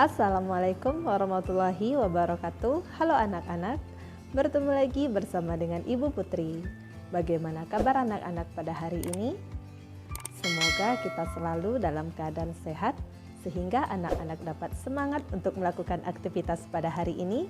Assalamualaikum warahmatullahi wabarakatuh. Halo anak-anak, bertemu lagi bersama dengan Ibu Putri. Bagaimana kabar anak-anak pada hari ini? Semoga kita selalu dalam keadaan sehat sehingga anak-anak dapat semangat untuk melakukan aktivitas pada hari ini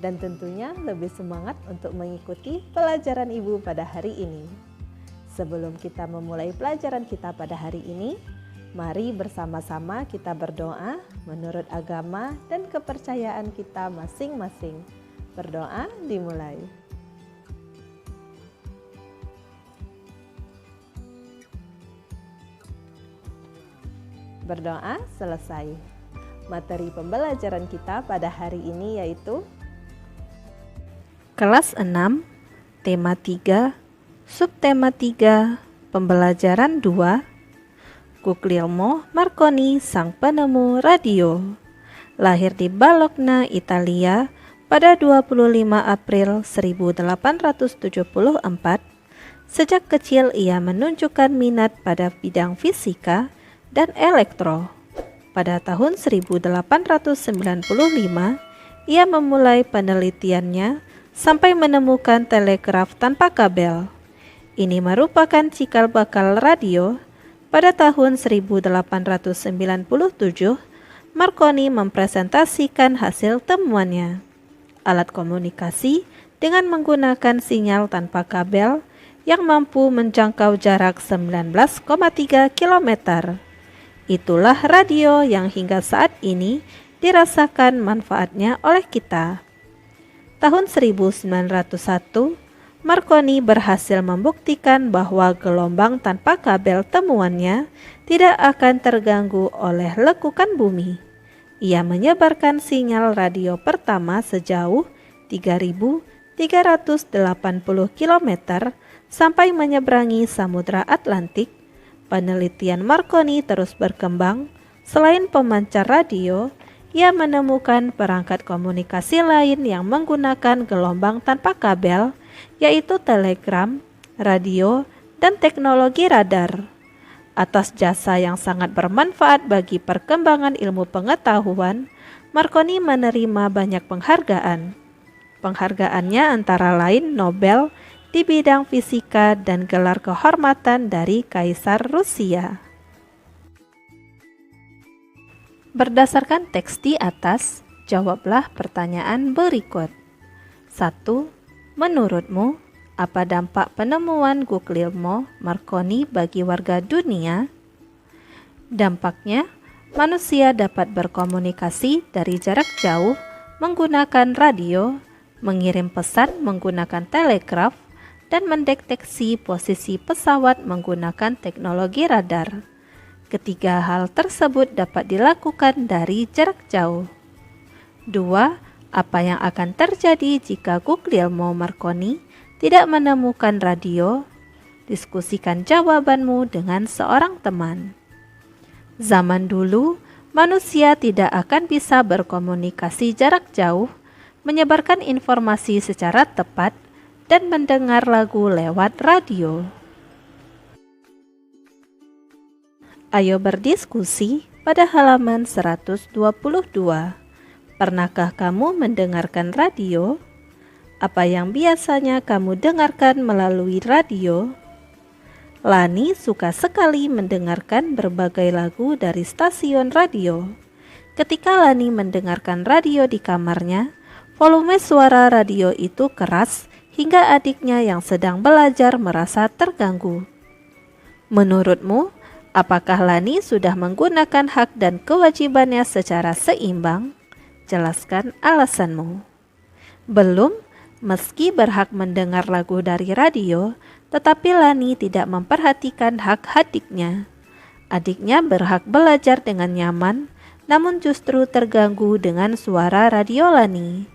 dan tentunya lebih semangat untuk mengikuti pelajaran Ibu pada hari ini. Sebelum kita memulai pelajaran kita pada hari ini, mari bersama-sama kita berdoa menurut agama dan kepercayaan kita masing-masing. Berdoa dimulai. Berdoa selesai. Materi pembelajaran kita pada hari ini yaitu Kelas 6, Tema 3, Subtema 3, Pembelajaran 2, Guglielmo Marconi, sang penemu radio. Lahir di Bologna, Italia pada 25 April 1874. Sejak kecil ia menunjukkan minat pada bidang fisika dan elektro. Pada tahun 1895, ia memulai penelitiannya sampai menemukan telegraf tanpa kabel. Ini merupakan cikal bakal radio. Pada tahun 1897, Marconi mempresentasikan hasil temuannya. Alat komunikasi dengan menggunakan sinyal tanpa kabel yang mampu menjangkau jarak 19,3 km. Itulah radio yang hingga saat ini dirasakan manfaatnya oleh kita. Tahun 1901, Marconi berhasil membuktikan bahwa gelombang tanpa kabel temuannya tidak akan terganggu oleh lekukan bumi. Ia menyebarkan sinyal radio pertama sejauh 3.380 km sampai menyeberangi Samudra Atlantik. Penelitian Marconi terus berkembang. Selain pemancar radio, ia menemukan perangkat komunikasi lain yang menggunakan gelombang tanpa kabel, yaitu telegram, radio, dan teknologi radar. Atas jasa yang sangat bermanfaat bagi perkembangan ilmu pengetahuan, Marconi menerima banyak penghargaan. Penghargaannya antara lain Nobel di bidang fisika dan gelar kehormatan dari Kaisar Rusia. Berdasarkan teks di atas, jawablah pertanyaan berikut. 1. Menurutmu, apa dampak penemuan Guglielmo Marconi bagi warga dunia? Dampaknya, manusia dapat berkomunikasi dari jarak jauh menggunakan radio, mengirim pesan menggunakan telegraf, dan mendeteksi posisi pesawat menggunakan teknologi radar. Ketiga hal tersebut dapat dilakukan dari jarak jauh. 2. Apa yang akan terjadi jika Guglielmo Marconi tidak menemukan radio? Diskusikan jawabanmu dengan seorang teman. Zaman dulu, manusia tidak akan bisa berkomunikasi jarak jauh, menyebarkan informasi secara tepat, dan mendengar lagu lewat radio. Ayo berdiskusi pada halaman 122. Pernahkah kamu mendengarkan radio? Apa yang biasanya kamu dengarkan melalui radio? Lani suka sekali mendengarkan berbagai lagu dari stasiun radio. Ketika Lani mendengarkan radio di kamarnya, volume suara radio itu keras hingga adiknya yang sedang belajar merasa terganggu. Menurutmu, apakah Lani sudah menggunakan hak dan kewajibannya secara seimbang? Jelaskan alasanmu. Belum, meski berhak mendengar lagu dari radio, tetapi Lani tidak memperhatikan hak adiknya. Adiknya berhak belajar dengan nyaman, namun justru terganggu dengan suara radio Lani.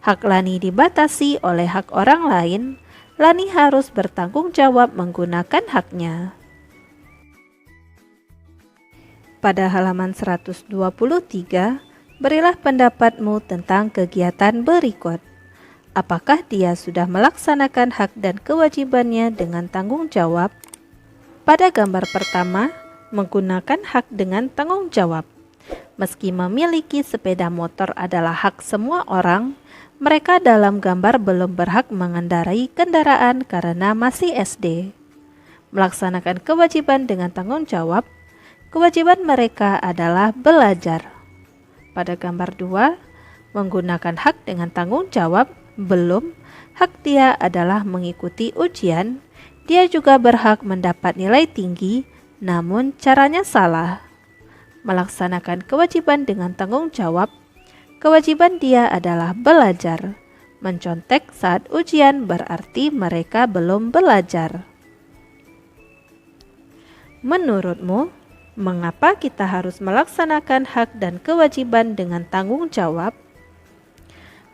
Hak Lani dibatasi oleh hak orang lain. Lani harus bertanggung jawab menggunakan haknya. Pada halaman 123, berilah pendapatmu tentang kegiatan berikut. Apakah dia sudah melaksanakan hak dan kewajibannya dengan tanggung jawab? Pada gambar pertama, menggunakan hak dengan tanggung jawab. Meski memiliki sepeda motor adalah hak semua orang, mereka dalam gambar belum berhak mengendarai kendaraan karena masih SD. Melaksanakan kewajiban dengan tanggung jawab, kewajiban mereka adalah belajar. Pada gambar 2, menggunakan hak dengan tanggung jawab, belum, hak dia adalah mengikuti ujian. Dia juga berhak mendapat nilai tinggi, namun caranya salah. Melaksanakan kewajiban dengan tanggung jawab, kewajiban dia adalah belajar. Mencontek saat ujian berarti mereka belum belajar. Menurutmu, mengapa kita harus melaksanakan hak dan kewajiban dengan tanggung jawab?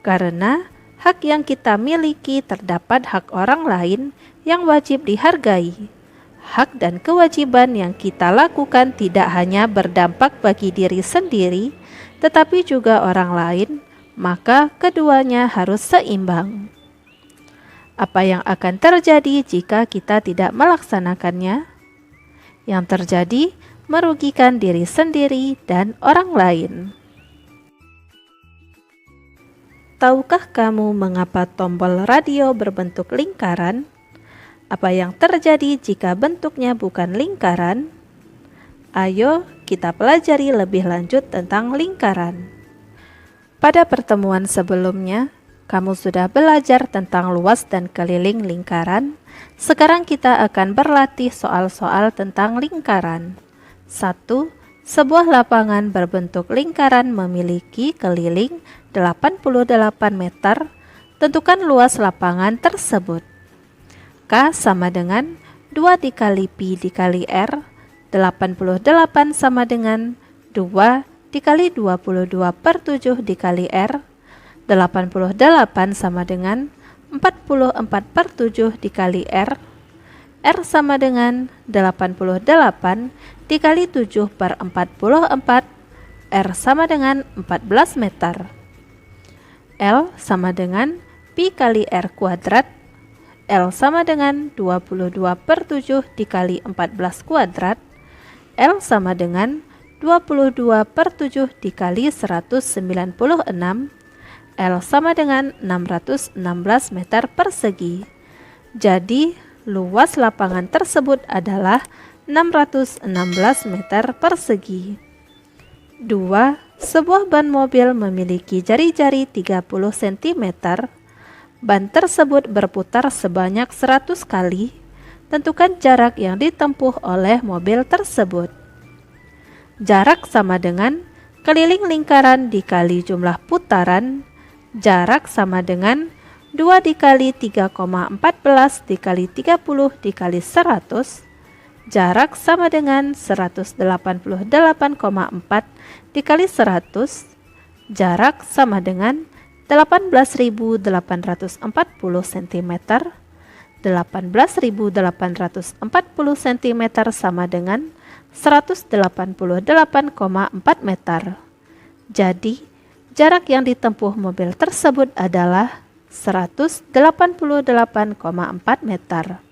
Karena hak yang kita miliki terdapat hak orang lain yang wajib dihargai. Hak dan kewajiban yang kita lakukan tidak hanya berdampak bagi diri sendiri, tetapi juga orang lain, maka keduanya harus seimbang. Apa yang akan terjadi jika kita tidak melaksanakannya? Yang terjadi merugikan diri sendiri dan orang lain. Tahukah kamu mengapa tombol radio berbentuk lingkaran? Apa yang terjadi jika bentuknya bukan lingkaran? Ayo kita pelajari lebih lanjut tentang lingkaran. Pada pertemuan sebelumnya, kamu sudah belajar tentang luas dan keliling lingkaran. Sekarang kita akan berlatih soal-soal tentang lingkaran. 1. Sebuah lapangan berbentuk lingkaran memiliki keliling 88 meter. Tentukan luas lapangan tersebut. K sama dengan 2 dikali Pi dikali R, 88 sama dengan 2 dikali 22 per 7 dikali R, 88 sama dengan 44 per 7 dikali R, R sama dengan 88 dikali 7 per 44, R sama dengan 14 meter. L sama dengan Pi kali R kuadrat, L sama dengan 22 per 7 dikali 14 kuadrat, L sama dengan 22 per 7 dikali 196, L sama dengan 616 meter persegi. Jadi, luas lapangan tersebut adalah 616 meter persegi. 2. Sebuah ban mobil memiliki jari-jari 30 cm. Ban tersebut berputar sebanyak 100 kali. Tentukan jarak yang ditempuh oleh mobil tersebut. Jarak sama dengan keliling lingkaran dikali jumlah putaran. Jarak sama dengan 2 dikali 3,14 dikali 30 dikali 100. Jarak sama dengan 188,4 dikali 100. Jarak sama dengan 18.840 cm. 18.840 cm sama dengan 188,4 meter. Jadi, jarak yang ditempuh mobil tersebut adalah 188,4 meter.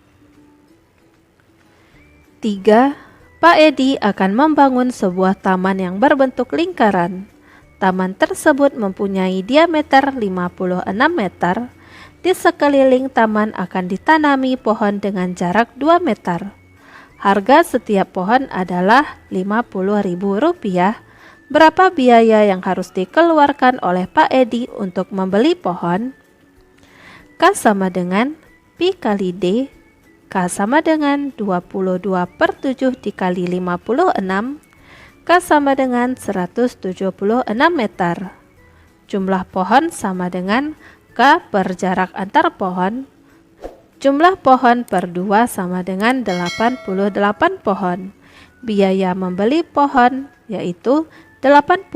3. Pak Edi akan membangun sebuah taman yang berbentuk lingkaran. Taman tersebut mempunyai diameter 56 meter. Di sekeliling taman akan ditanami pohon dengan jarak 2 meter. Harga setiap pohon adalah Rp50.000. Berapa biaya yang harus dikeluarkan oleh Pak Edi untuk membeli pohon? K sama dengan Pi kali D. K sama dengan 22 per 7 dikali 56. K sama dengan 176 meter. Jumlah pohon sama dengan K per jarak antar pohon. Jumlah pohon per 2 sama dengan 88 pohon. Biaya membeli pohon yaitu 88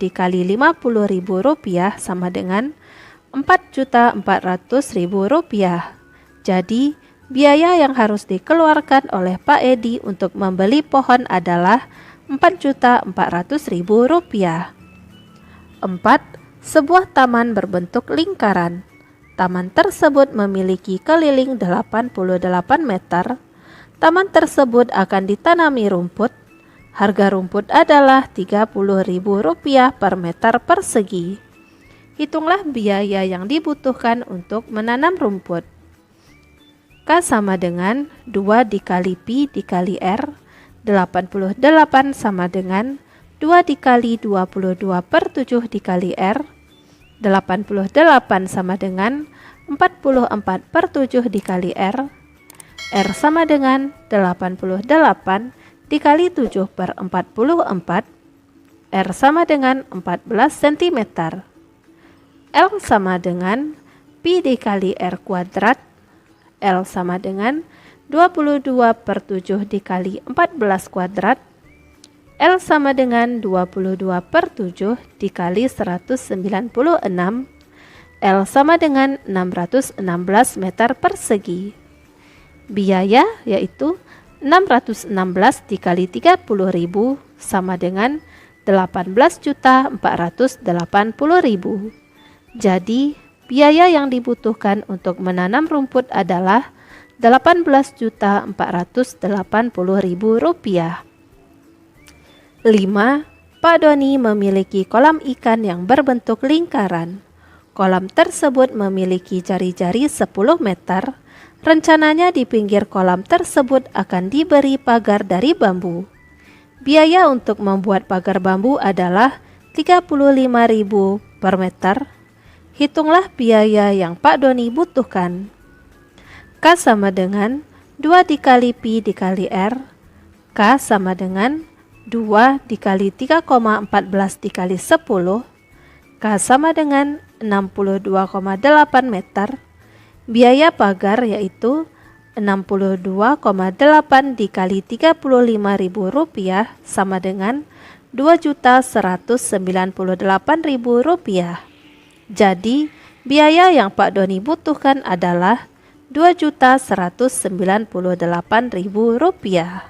dikali Rp50.000 sama dengan Rp4.400.000. Jadi, biaya yang harus dikeluarkan oleh Pak Edi untuk membeli pohon adalah Rp4.400.000. 4. Sebuah taman berbentuk lingkaran. Taman tersebut memiliki keliling 88 meter. Taman tersebut akan ditanami rumput. Harga rumput adalah Rp30.000 per meter persegi. Hitunglah biaya yang dibutuhkan untuk menanam rumput. K sama dengan 2 dikali Pi dikali R, 88 sama dengan 2 dikali 22 per 7 dikali R, 88 sama dengan 44 per 7 dikali R, R sama dengan 88 dikali 7 per 44, R sama dengan 14 cm. L sama dengan Pi dikali R kuadrat, L sama dengan 22 per 7 dikali 14 kuadrat, L sama dengan 22 per 7 dikali 196, L sama dengan 616 meter persegi. Biaya yaitu 616 dikali 30.000 sama dengan 18.480.000. Jadi, biaya yang dibutuhkan untuk menanam rumput adalah Rp18.480.000. 5. Pak Doni memiliki kolam ikan yang berbentuk lingkaran. Kolam tersebut memiliki jari-jari 10 meter. Rencananya di pinggir kolam tersebut akan diberi pagar dari bambu. Biaya untuk membuat pagar bambu adalah Rp35.000 per meter. Hitunglah biaya yang Pak Doni butuhkan. K sama dengan 2 dikali Pi dikali R. K sama dengan 2 dikali 3,14 dikali 10. K sama dengan 62,8 meter. Biaya pagar yaitu 62,8 dikali Rp35.000 sama dengan Rp2.198.000. Jadi, biaya yang Pak Doni butuhkan adalah Rp2.198.000.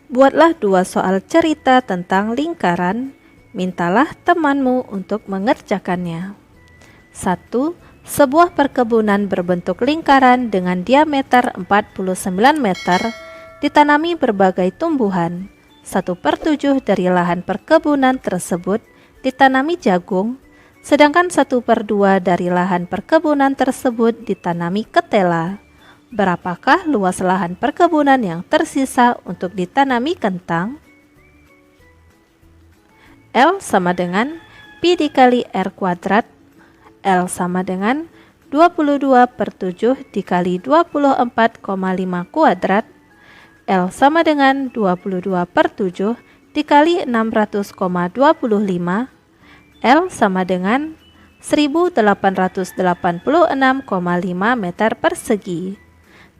Buatlah 2 soal cerita tentang lingkaran. Mintalah temanmu untuk mengerjakannya. 1. Sebuah perkebunan berbentuk lingkaran dengan diameter 49 meter ditanami berbagai tumbuhan. 1/7 dari lahan perkebunan tersebut ditanami jagung, sedangkan 1/2 dari lahan perkebunan tersebut ditanami ketela. Berapakah luas lahan perkebunan yang tersisa untuk ditanami kentang? L sama dengan Pi dikali R kuadrat. L sama dengan 22/7 dikali 24,5 kuadrat. L sama dengan 22/7 dikali 600,25. L sama dengan 1886,5 meter persegi.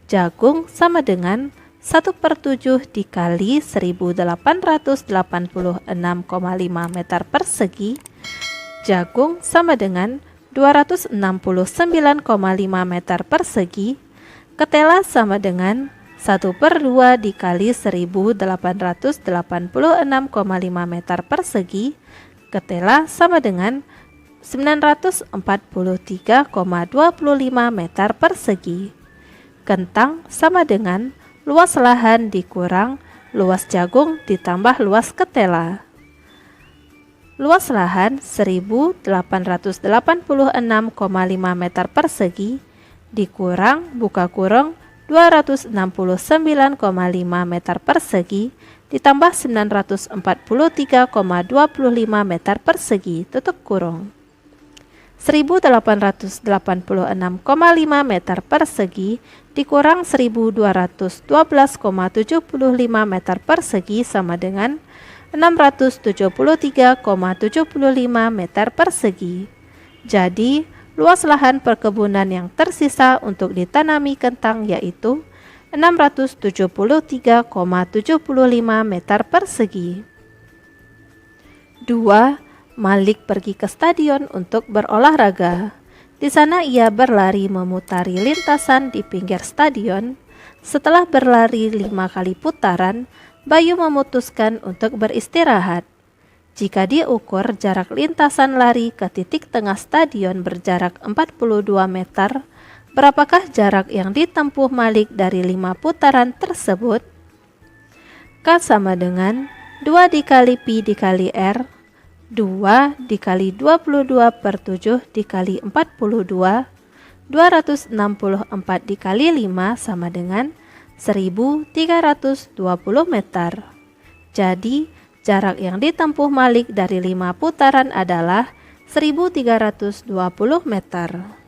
Jagung sama dengan 1/7 dikali 1886,5 meter persegi. Jagung sama dengan 269,5 meter persegi. Ketela sama dengan 1/2 dikali 1886,5 meter persegi. Ketela sama dengan 943,25 meter persegi. Kentang sama dengan luas lahan dikurang luas jagung ditambah luas ketela. Luas lahan 1886,5 meter persegi dikurang buka kurung 269,5 meter persegi ditambah 943,25 meter persegi tutup kurung. 1886,5 meter persegi dikurang 1212,75 meter persegi sama dengan 673,75 meter persegi. Jadi, luas lahan perkebunan yang tersisa untuk ditanami kentang yaitu 673,75 meter persegi. 2. Malik pergi ke stadion untuk berolahraga. Di sana ia berlari memutari lintasan di pinggir stadion. Setelah berlari 5 kali putaran, Bayu memutuskan untuk beristirahat. Jika diukur jarak lintasan lari ke titik tengah stadion berjarak 42 meter, berapakah jarak yang ditempuh Malik dari 5 putaran tersebut? K sama dengan 2 dikali Pi dikali R, 2 dikali 22 per 7 dikali 42, 264 dikali 5 sama dengan 1320 meter. Jadi, jarak yang ditempuh Malik dari 5 putaran adalah 1320 meter.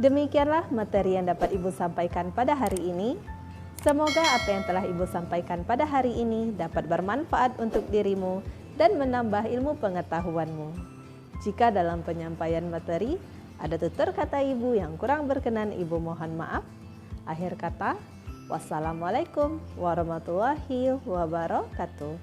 Demikianlah materi yang dapat Ibu sampaikan pada hari ini. Semoga apa yang telah Ibu sampaikan pada hari ini dapat bermanfaat untuk dirimu dan menambah ilmu pengetahuanmu. Jika dalam penyampaian materi ada tutur kata Ibu yang kurang berkenan, Ibu mohon maaf. Akhir kata, wassalamualaikum warahmatullahi wabarakatuh.